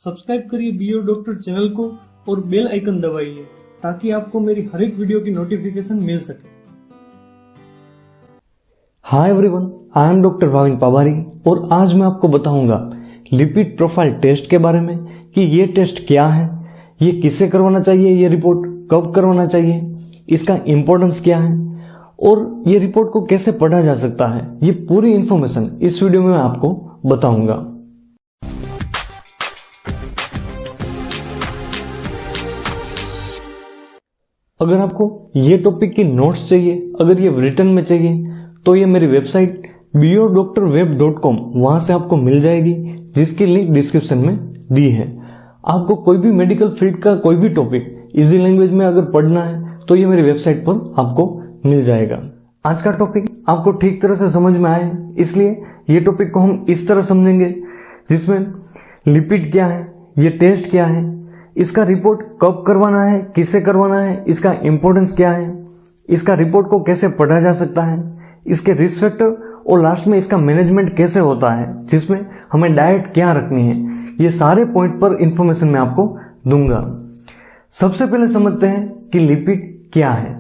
Subscribe करिए BO doctor channel को और बेल आइकन दबाइए ताकि आपको मेरी हर एक वीडियो की नोटिफिकेशन मिल सके। Hi everyone, I am doctor Bhavin Pawari और आज मैं आपको बताऊंगा लिपिड प्रोफाइल टेस्ट के बारे में कि ये टेस्ट क्या है, ये किसे करवाना चाहिए, ये रिपोर्ट कब करवाना चाहिए, इसका इंपॉर्टेंस क्या है और ये रिपोर्ट को कैसे पढ़ा जा सकता है। ये पूरी इंफॉर्मेशन इस वीडियो में मैं आपको बताऊंगा। अगर आपको ये टॉपिक की नोट्स चाहिए, अगर ये रिटन में चाहिए, तो ये मेरी वेबसाइट biodoctorweb.com वहां से आपको मिल जाएगी, जिसकी लिंक डिस्क्रिप्शन में दी है। आपको कोई भी मेडिकल फील्ड का कोई भी टॉपिक इजी लैंग्वेज में अगर पढ़ना है तो ये मेरी वेबसाइट पर आपको मिल जाएगा। आज का टॉपिक आपको ठीक तरह से समझ में आए, इसलिए ये टॉपिक को हम इस तरह समझेंगे जिसमें लिपिड क्या है, ये टेस्ट क्या है, इसका रिपोर्ट कब करवाना है, किसे करवाना है, इसका इंपॉर्टेंस क्या है, इसका रिपोर्ट को कैसे पढ़ा जा सकता है, इसके रिस्क फैक्टर और लास्ट में इसका मैनेजमेंट कैसे होता है, जिसमें हमें डाइट क्या रखनी है। ये सारे पॉइंट पर इंफॉर्मेशन मैं आपको दूंगा। सबसे पहले समझते हैं कि लिपिड क्या है।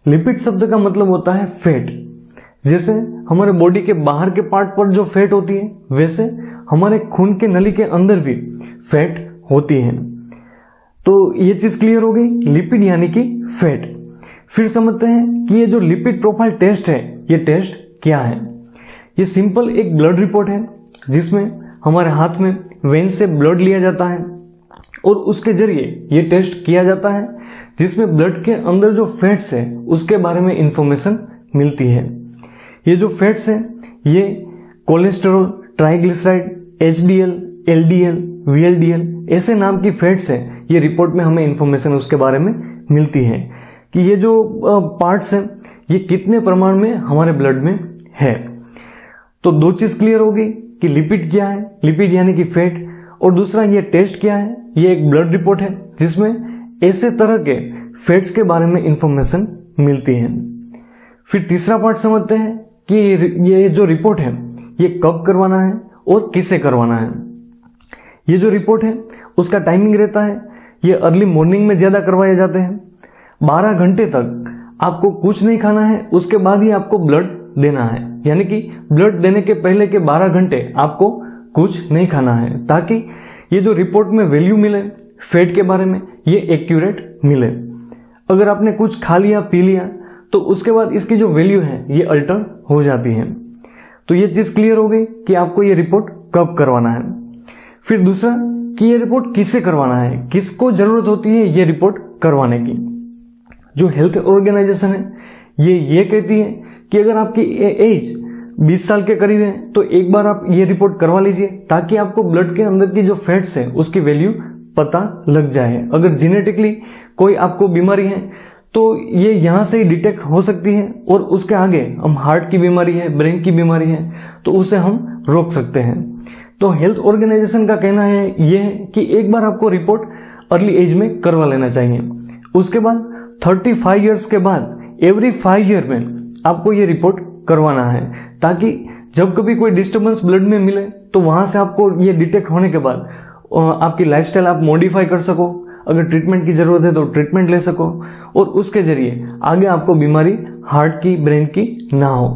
लिपिड शब्द का मतलब होता है फैट। जैसे हमारे बॉडी के बाहर के पार्ट पर जो फैट होती है, वैसे हमारे खून के नली के अंदर भी फैट होती है। तो ये चीज क्लियर हो गई, लिपिड यानी कि फैट। फिर समझते हैं कि ये जो लिपिड प्रोफाइल टेस्ट है, ये टेस्ट क्या है। ये सिंपल एक ब्लड रिपोर्ट है जिसमें हमारे हाथ में वेन से ब्लड लिया जाता है और उसके जरिए ये टेस्ट किया जाता है, जिसमें ब्लड के अंदर जो फैट्स है उसके बारे में इंफॉर्मेशन मिलती है। ये जो फैट्स है ये cholesterol, triglyceride, HDL, LDL, VLDL ऐसे नाम की फैट्स है। ये रिपोर्ट में हमें इंफॉर्मेशन उसके बारे में मिलती है कि ये जो पार्ट्स हैं ये कितने प्रमाण में हमारे ब्लड में है। तो दो चीज क्लियर होगी कि लिपिड क्या है, लिपिड यानी कि फैट, और दूसरा ये टेस्ट क्या है। ये एक ब्लड रिपोर्ट है जिसमें ऐसे तरह के फैट्स के बारे में इंफॉर्मेशन मिलती है। फिर तीसरा पार्ट समझते हैं कि ये जो रिपोर्ट है ये कब करवाना है और किसे करवाना है। ये जो रिपोर्ट है उसका टाइमिंग रहता है, ये अर्ली मॉर्निंग में ज्यादा करवाए जाते हैं। 12 घंटे तक आपको कुछ नहीं खाना है, उसके बाद ही आपको ब्लड देना है, यानी कि ब्लड देने के पहले के 12 घंटे आपको कुछ नहीं खाना है, ताकि ये जो रिपोर्ट में वैल्यू मिले फैट के बारे में ये एक्यूरेट मिले। अगर आपने कुछ खा लिया, पी लिया, तो उसके बाद इसकी जो वैल्यू है ये अल्टर हो जाती है। तो ये चीज क्लियर हो गई कि आपको ये रिपोर्ट कब करवाना है। फिर दूसरा कि ये रिपोर्ट किसे करवाना है, किसको जरूरत होती है ये रिपोर्ट करवाने की। जो हेल्थ ऑर्गेनाइजेशन है ये कहती है कि अगर आपकी एज 20 साल के करीब है तो एक बार आप ये रिपोर्ट करवा लीजिए, ताकि आपको ब्लड के अंदर की जो फैट्स है उसकी वैल्यू पता लग जाए। अगर जेनेटिकली कोई आपको बीमारी है तो ये यहां से ही डिटेक्ट हो सकती है, और उसके आगे हम हार्ट की बीमारी है, ब्रेन की बीमारी है, तो उसे हम रोक सकते हैं। तो हेल्थ ऑर्गेनाइजेशन का कहना है ये है कि एक बार आपको रिपोर्ट अर्ली एज में करवा लेना चाहिए। उसके बाद 35 इयर्स के बाद एवरी 5 ईयर में आपको ये रिपोर्ट करवाना है, ताकि जब कभी कोई डिस्टर्बेंस ब्लड में मिले तो वहां से आपको ये डिटेक्ट होने के बाद आपकी लाइफस्टाइल आप मॉडिफाई कर सको, अगर ट्रीटमेंट की जरूरत है तो ट्रीटमेंट ले सको, और उसके जरिए आगे आपको बीमारी हार्ट की, ब्रेन की ना हो।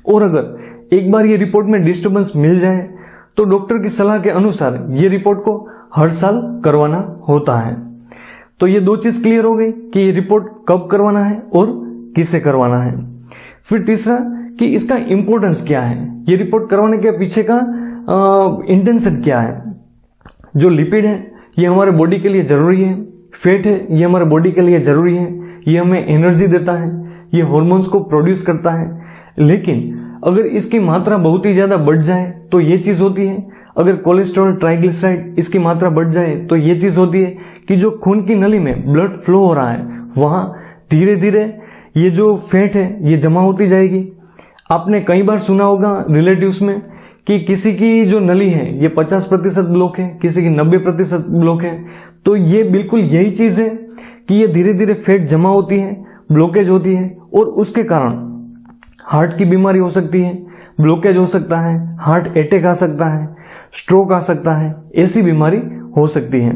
और अगर एक बार ये रिपोर्ट में डिस्टर्बेंस मिल जाए तो डॉक्टर की सलाह के अनुसार ये रिपोर्ट को हर साल करवाना होता है। तो ये दो चीज क्लियर हो गई कि ये रिपोर्ट कब करवाना है और किसे करवाना है। फिर तीसरा कि इसका इंपॉर्टेंस क्या है, ये रिपोर्ट करवाने के पीछे का इंटेंशन क्या है। जो लिपिड है ये हमारे बॉडी के लिए जरूरी है, फैट है ये हमारे बॉडी के लिए जरूरी है, ये हमें एनर्जी देता है, ये हॉर्मोन्स को प्रोड्यूस करता है। लेकिन अगर इसकी मात्रा बहुत ही ज्यादा बढ़ जाए तो ये चीज होती है, अगर कोलेस्ट्रॉल, ट्राइग्लिसराइड इसकी मात्रा बढ़ जाए तो ये चीज होती है कि जो खून की नली में ब्लड फ्लो हो रहा है वहां धीरे धीरे ये जो फैट है ये जमा होती जाएगी। आपने कई बार सुना होगा रिलेटिव्स में कि किसी की जो नली है ये 50% ब्लॉक है, किसी की 90% ब्लॉक है। तो ये बिल्कुल यही चीज है कि ये धीरे धीरे फैट जमा होती है, ब्लॉकेज होती है, और उसके कारण हार्ट की बीमारी हो सकती है, ब्लॉकेज हो सकता है, हार्ट अटैक आ सकता है। स्ट्रोक आ सकता है, ऐसी बीमारी हो सकती है।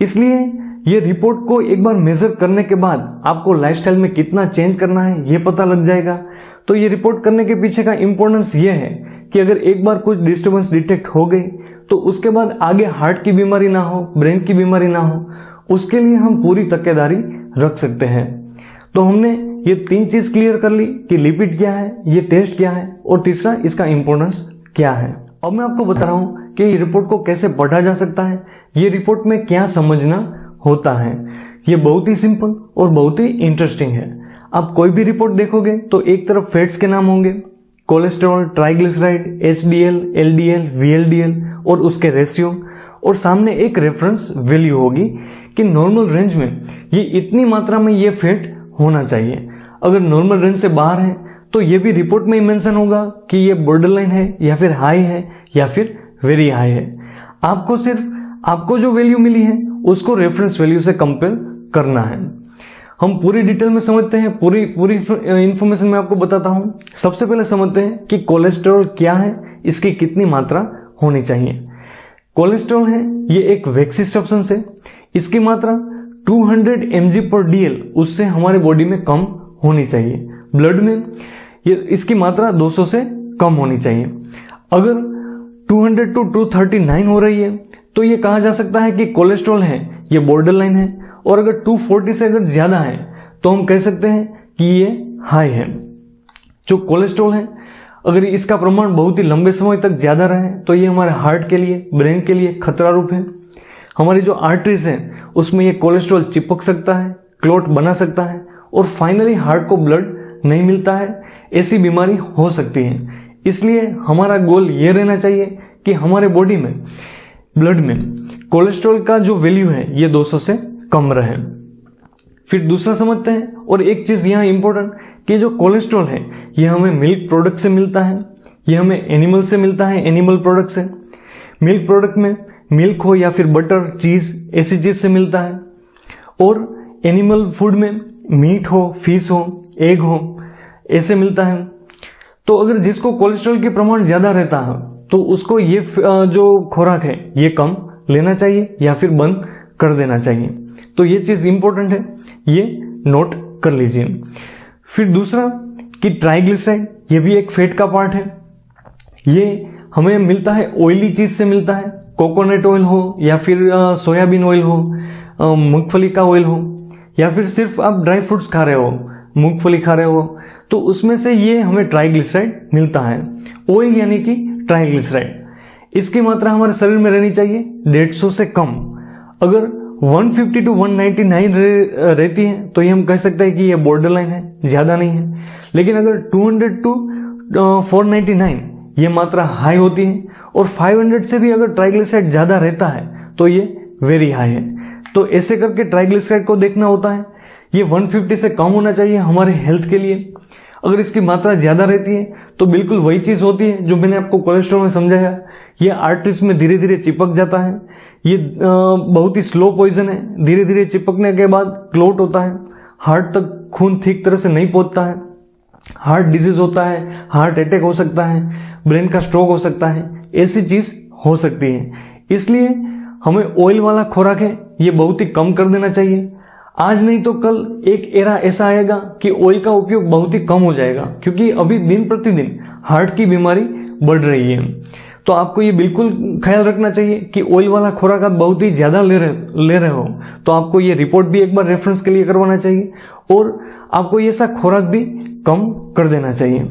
इसलिए ये रिपोर्ट को एक बार मेजर करने के बाद आपको लाइफस्टाइल में कितना चेंज करना है ये पता लग जाएगा। तो ये रिपोर्ट करने के पीछे का इंपॉर्टेंस ये है कि अगर एक बार कुछ डिस्टर्बेंस डिटेक्ट हो गई तो उसके बाद आगे हार्ट की बीमारी ना हो, ब्रेन की बीमारी ना हो, उसके लिए हम पूरी तकेदारी रख सकते हैं। तो हमने ये 3 चीज क्लियर कर ली कि लिपिड क्या है, ये टेस्ट क्या है और तीसरा इसका इंपॉर्टेंस क्या है। अब मैं आपको बता रहा हूं कि ये रिपोर्ट को कैसे पढ़ा जा सकता है, ये रिपोर्ट में क्या समझना होता है। ये बहुत ही सिंपल और बहुत ही इंटरेस्टिंग है। आप कोई भी रिपोर्ट देखोगे तो एक तरफ फैट्स के नाम होंगे, cholesterol, triglyceride, HDL, LDL, VLDL और उसके रेशियो, और सामने एक रेफरेंस वैल्यू होगी कि नॉर्मल रेंज में ये इतनी मात्रा में ये फैट होना चाहिए। अगर नॉर्मल रेंज से बाहर है तो ये भी रिपोर्ट में ही मेंशन होगा कि ये बॉर्डरलाइन है या फिर हाई है या फिर वेरी हाई है। आपको सिर्फ आपको जो वैल्यू मिली है उसको रेफरेंस वैल्यू से कंपेयर करना है। हम पूरी डिटेल में समझते हैं, पूरी इंफॉर्मेशन मैं आपको बताता हूं। सबसे पहले समझते हैं कि कोलेस्ट्रॉल क्या है, इसकी कितनी मात्रा होनी चाहिए। कोलेस्ट्रॉल है ये एक वैक्सीन सब्सटेंस है, इसकी मात्रा 200 mg/dl उससे हमारे बॉडी में कम होनी चाहिए। ब्लड में ये इसकी मात्रा 200 से कम होनी चाहिए। अगर 200 to 239 हो रही है तो ये कहा जा सकता है कि कोलेस्ट्रॉल है ये बॉर्डरलाइन है, और अगर 240 से अगर ज्यादा है तो हम कह सकते हैं कि ये हाई है। जो कोलेस्ट्रॉल है अगर इसका प्रमाण बहुत ही लंबे समय तक ज्यादा रहे तो ये हमारे हार्ट के लिए, ब्रेन के लिए खतरा रूप है। हमारी जो आर्टरीज है उसमें ये कोलेस्ट्रॉल चिपक सकता है, क्लॉट बना सकता है और फाइनली हार्ट को ब्लड नहीं मिलता है, ऐसी बीमारी हो सकती है। इसलिए हमारा गोल ये रहना चाहिए कि हमारे बॉडी में, ब्लड में कोलेस्ट्रॉल का जो वैल्यू है ये 200 से कम रहे। फिर दूसरा समझते हैं, और एक चीज यहां इंपॉर्टेंट कि जो कोलेस्ट्रॉल है ये हमें मिल्क प्रोडक्ट से मिलता है, ये हमें एनिमल से मिलता है, एनिमल प्रोडक्ट से। मिल्क प्रोडक्ट में मिल्क हो या फिर बटर, चीज, ऐसी चीज से मिलता है, और एनिमल फूड में मीट हो, फिश हो, एग हो, ऐसे मिलता है। तो अगर जिसको कोलेस्ट्रॉल के प्रमाण ज्यादा रहता है तो उसको ये जो खुराक है ये कम लेना चाहिए या फिर बंद कर देना चाहिए। तो ये चीज इंपॉर्टेंट है, ये नोट कर लीजिए। फिर दूसरा कि ट्राइग्लिसराइड ये भी एक फैट का पार्ट है। ये हमें मिलता है ऑयली चीज से मिलता है, कोकोनट ऑयल हो या फिर सोयाबीन ऑयल हो, मूंगफली का ऑयल हो, या फिर सिर्फ आप ड्राई फ्रूट्स खा रहे हो, मूंगफली खा रहे हो, तो उसमें से ये हमें ट्राइग्लिसराइड मिलता है। ऑयल यानी कि ट्राइग्लिसराइड, इसकी मात्रा हमारे शरीर में रहनी चाहिए 150 से कम। अगर 150 to 199 रहती है तो ये हम कह सकते हैं कि ये बॉर्डरलाइन है, ज्यादा नहीं है। लेकिन अगर 200 to 499 ये मात्रा हाई होती है, और 500 से भी अगर ट्राइग्लिसराइड ज्यादा रहता है तो ये वेरी हाई है। तो ऐसे करके ट्राइग्लिसराइड को देखना होता है। ये 150 से कम होना चाहिए हमारे हेल्थ के लिए। अगर इसकी मात्रा ज्यादा रहती है तो बिल्कुल वही चीज होती है जो मैंने आपको कोलेस्ट्रॉल में समझाया, ये आर्टरीज में धीरे धीरे चिपक जाता है। ये बहुत ही स्लो पॉइजन है, धीरे धीरे चिपकने के बाद क्लॉट होता है, हार्ट तक खून ठीक तरह से नहीं पहुंचता है, हार्ट डिजीज होता है, हार्ट अटैक हो सकता है, ब्रेन का स्ट्रोक हो सकता है, ऐसी चीज हो सकती है। इसलिए हमें ऑयल वाला खुराक है ये बहुत ही कम कर देना चाहिए। आज नहीं तो कल एक एरा ऐसा आएगा कि ऑयल का उपयोग बहुत ही कम हो जाएगा, क्योंकि अभी दिन प्रतिदिन हार्ट की बीमारी बढ़ रही है। तो आपको ये बिल्कुल ख्याल रखना चाहिए कि ऑयल वाला खुराक आप बहुत ही ज्यादा ले रहे हो तो आपको ये रिपोर्ट भी एक बार रेफरेंस के लिए करवाना चाहिए, और आपको ये सा खुराक भी कम कर देना चाहिए।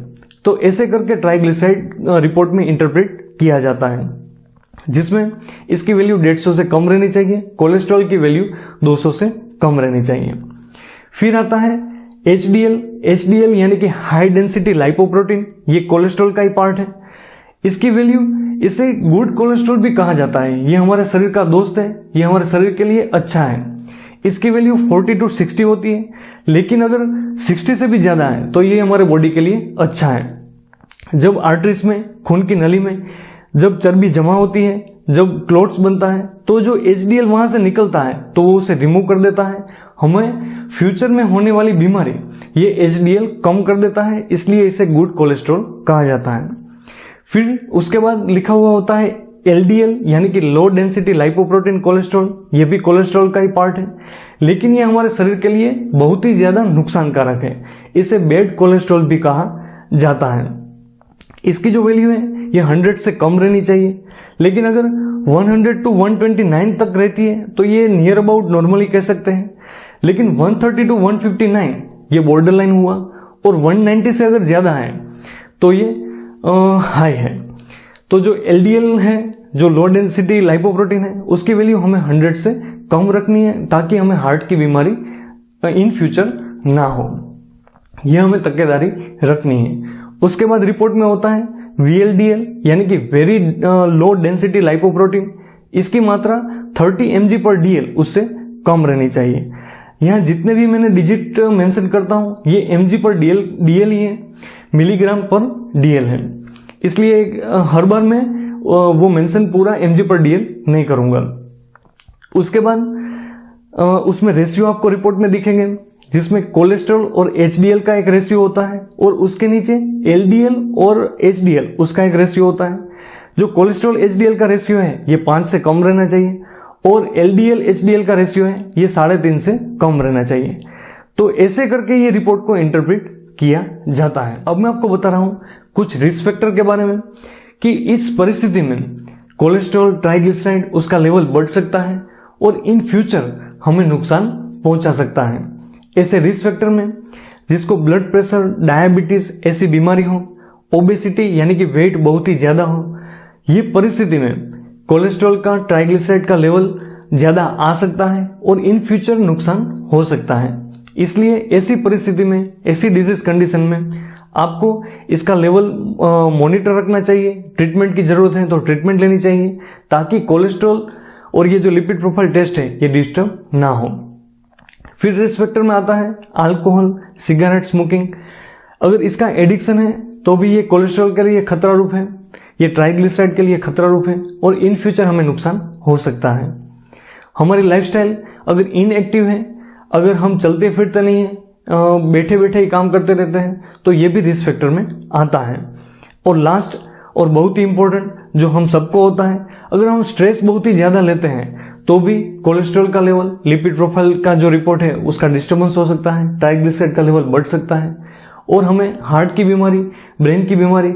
तो ऐसे करके ट्राइग्लिसराइड रिपोर्ट में इंटरप्रेट किया जाता है, जिसमें इसकी वैल्यू 150 से कम रहनी चाहिए, कोलेस्ट्रॉल की वैल्यू 200 से कम रहनी चाहिए। फिर आता है एचडीएल यानी कि हाई डेंसिटी लाइपोप्रोटीन, ये कोलेस्ट्रॉल का ही पार्ट है। इसकी वैल्यू, इसे गुड कोलेस्ट्रॉल भी कहा जाता है, ये हमारे शरीर का दोस्त है, ये हमारे शरीर के लिए अच्छा है। इसकी वैल्यू 40 to 60 होती है, लेकिन अगर 60 से भी ज्यादा है तो ये हमारे बॉडी के लिए अच्छा है। जब आर्टरीज में, खून की नली में जब चर्बी जमा होती है, जब क्लॉट्स बनता है, तो जो एचडीएल वहां से निकलता है तो वो उसे रिमूव कर देता है। हमें फ्यूचर में होने वाली बीमारी ये एचडीएल कम कर देता है, इसलिए इसे गुड कोलेस्ट्रॉल कहा जाता है। फिर उसके बाद लिखा हुआ होता है एलडीएल यानी कि लो डेंसिटी लाइपोप्रोटीन कोलेस्ट्रॉल, ये भी कोलेस्ट्रॉल का ही पार्ट है, लेकिन ये हमारे शरीर के लिए बहुत ही ज्यादा नुकसानकारक है। इसे बैड कोलेस्ट्रॉल भी कहा जाता है। इसकी जो वैल्यू है ये 100 से कम रहनी चाहिए, लेकिन अगर 100 to 129 तक रहती है तो ये नियर अबाउट नॉर्मली कह सकते हैं, लेकिन 130 to 159 ये बॉर्डर लाइन हुआ, और 190 से अगर ज्यादा है तो ये हाई है। तो जो एलडीएल है, जो लो डेंसिटी लाइपोप्रोटीन है, उसकी वैल्यू हमें 100 से कम रखनी है ताकि हमें हार्ट की बीमारी इन फ्यूचर ना हो। यह हमें तकेदारी रखनी है। उसके बाद रिपोर्ट में होता है VLDL यानी कि वेरी लो डेंसिटी लाइपोप्रोटीन। इसकी मात्रा 30 mg पर DL उससे कम रहनी चाहिए। यहाँ जितने भी मैंने डिजिट मेंशन करता हूं ये mg पर DL ही है, मिलीग्राम पर DL है, इसलिए हर बार मैं वो मेंशन पूरा mg पर DL नहीं करूंगा। उसके बाद उसमें रेशियो आपको रिपोर्ट में दिखेंगे, जिसमें कोलेस्ट्रॉल और HDL का एक रेशियो होता है, और उसके नीचे LDL और HDL उसका एक रेशियो होता है। जो कोलेस्ट्रॉल HDL का रेशियो है ये 5 से कम रहना चाहिए, और LDL HDL का रेशियो है ये 3.5 से कम रहना चाहिए। तो ऐसे करके ये रिपोर्ट को इंटरप्रेट किया जाता है। अब मैं आपको बता रहा हूं कुछ रिस्क फैक्टर के बारे में कि इस परिस्थिति में कोलेस्ट्रॉल, ट्राइग्लिसराइड उसका लेवल बढ़ सकता है और इन फ्यूचर हमें नुकसान पहुंचा सकता है। ऐसे रिस्क फैक्टर में जिसको ब्लड प्रेशर, डायबिटीज ऐसी बीमारी हो, ओबेसिटी यानी कि वेट बहुत ही ज्यादा हो, ये परिस्थिति में कोलेस्ट्रॉल का, ट्राइग्लिसराइड का लेवल ज्यादा आ सकता है और इन फ्यूचर नुकसान हो सकता है। इसलिए ऐसी परिस्थिति में, ऐसी डिजीज कंडीशन में आपको इसका लेवल मॉनिटर रखना चाहिए। ट्रीटमेंट की जरूरत है तो ट्रीटमेंट लेनी चाहिए ताकि कोलेस्ट्रॉल और ये जो लिपिड प्रोफाइल टेस्ट है ये डिस्टर्ब ना हो। फिर रिस्क फैक्टर में आता है अल्कोहल, सिगरेट, स्मोकिंग। अगर इसका एडिक्शन है तो भी ये कोलेस्ट्रॉल के लिए खतरा रूप है, ये ट्राइग्लिसराइड के लिए खतरा रूप है और इन फ्यूचर हमें नुकसान हो सकता है। हमारी लाइफस्टाइल अगर इनएक्टिव है, अगर हम चलते फिरते नहीं है, बैठे बैठे ही काम करते रहते हैं, तो ये भी रिस्क फैक्टर में आता है। और लास्ट और बहुत ही इंपॉर्टेंट जो हम सबको होता है, अगर हम स्ट्रेस बहुत ही ज्यादा लेते हैं तो भी कोलेस्ट्रॉल का लेवल, लिपिड प्रोफाइल का जो रिपोर्ट है उसका डिस्टर्बेंस हो सकता है, ट्राइग्लिसराइड का लेवल बढ़ सकता है और हमें हार्ट की बीमारी, ब्रेन की बीमारी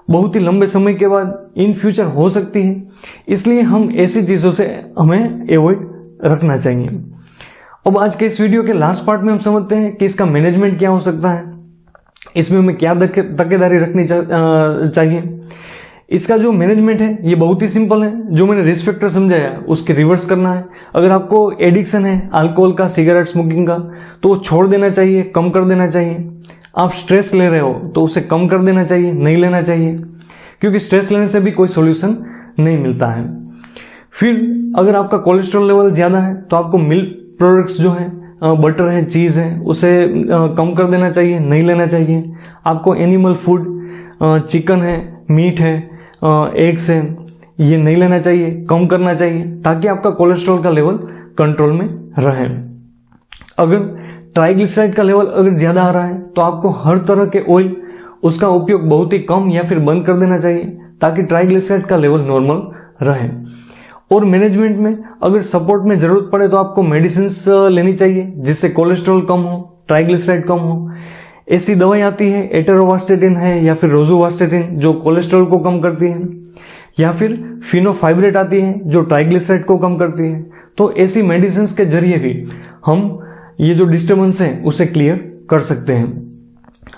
बहुत ही लंबे समय के बाद इन फ्यूचर हो सकती है। इसलिए हम ऐसी चीजों से हमें अवॉइड रखना चाहिए। अब आज के इस वीडियो के लास्ट पार्ट में हम समझते हैं कि इसका मैनेजमेंट क्या हो सकता है, इसमें हमें क्या तकेदारी रखनी चाहिए। इसका जो मैनेजमेंट है ये बहुत ही सिंपल है। जो मैंने रिस्क फैक्टर समझाया उसके रिवर्स करना है। अगर आपको एडिक्शन है अल्कोहल का, सिगरेट, स्मोकिंग का, तो वो छोड़ देना चाहिए, कम कर देना चाहिए। आप स्ट्रेस ले रहे हो तो उसे कम कर देना चाहिए, नहीं लेना चाहिए, क्योंकि स्ट्रेस लेने से भी कोई सॉल्यूशन नहीं मिलता है। फिर अगर आपका कोलेस्ट्रॉल लेवल ज्यादा है तो आपको मिल्क प्रोडक्ट्स जो है, बटर है, चीज है, उसे कम कर देना चाहिए, नहीं लेना चाहिए। आपको एनिमल फूड, चिकन है, मीट है, एग्स है, ये नहीं लेना चाहिए, कम करना चाहिए ताकि आपका कोलेस्ट्रॉल का लेवल कंट्रोल में रहे। अगर ट्राइग्लिसराइड का लेवल अगर ज्यादा आ रहा है तो आपको हर तरह के ऑयल उसका उपयोग बहुत ही कम या फिर बंद कर देना चाहिए ताकि ट्राइग्लिसराइड का लेवल नॉर्मल रहे। और मैनेजमेंट में अगर सपोर्ट में जरूरत पड़े तो आपको मेडिसिन्स लेनी चाहिए जिससे कोलेस्ट्रॉल कम हो, ट्राइग्लिसराइड कम हो। ऐसी दवाई आती है, एटेरोवास्टेटिन है या फिर रोजुवास्टेटिन जो कोलेस्ट्रॉल को कम करती है, या फिर फिनोफाइब्रेट आती है जो ट्राइग्लिसराइड को कम करती है। तो ऐसी मेडिसिन के जरिए भी हम ये जो डिस्टर्बेंस है उसे क्लियर कर सकते हैं।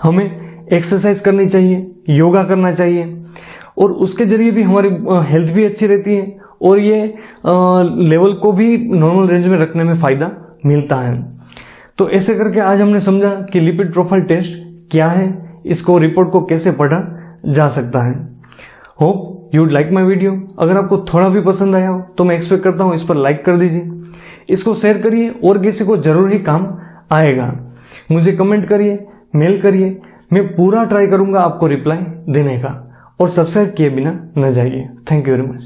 हमें एक्सरसाइज करनी चाहिए, योगा करना चाहिए और उसके जरिए भी हमारी हेल्थ भी अच्छी रहती है और ये लेवल को भी नॉर्मल रेंज में रखने में फायदा मिलता है। तो ऐसे करके आज हमने समझा कि लिपिड प्रोफाइल टेस्ट क्या है, इसको रिपोर्ट को कैसे पढ़ा जा सकता है। Hope you would like my video. अगर आपको थोड़ा भी पसंद आया हो तो मैं एक्सपेक्ट करता हूं इस पर लाइक कर दीजिए, इसको शेयर करिए और किसी को जरूर ही काम आएगा। मुझे कमेंट करिए, मेल करिए, मैं पूरा ट्राई करूंगा आपको रिप्लाई देने का। और सब्सक्राइब किए बिना न जाइए। Thank you very much.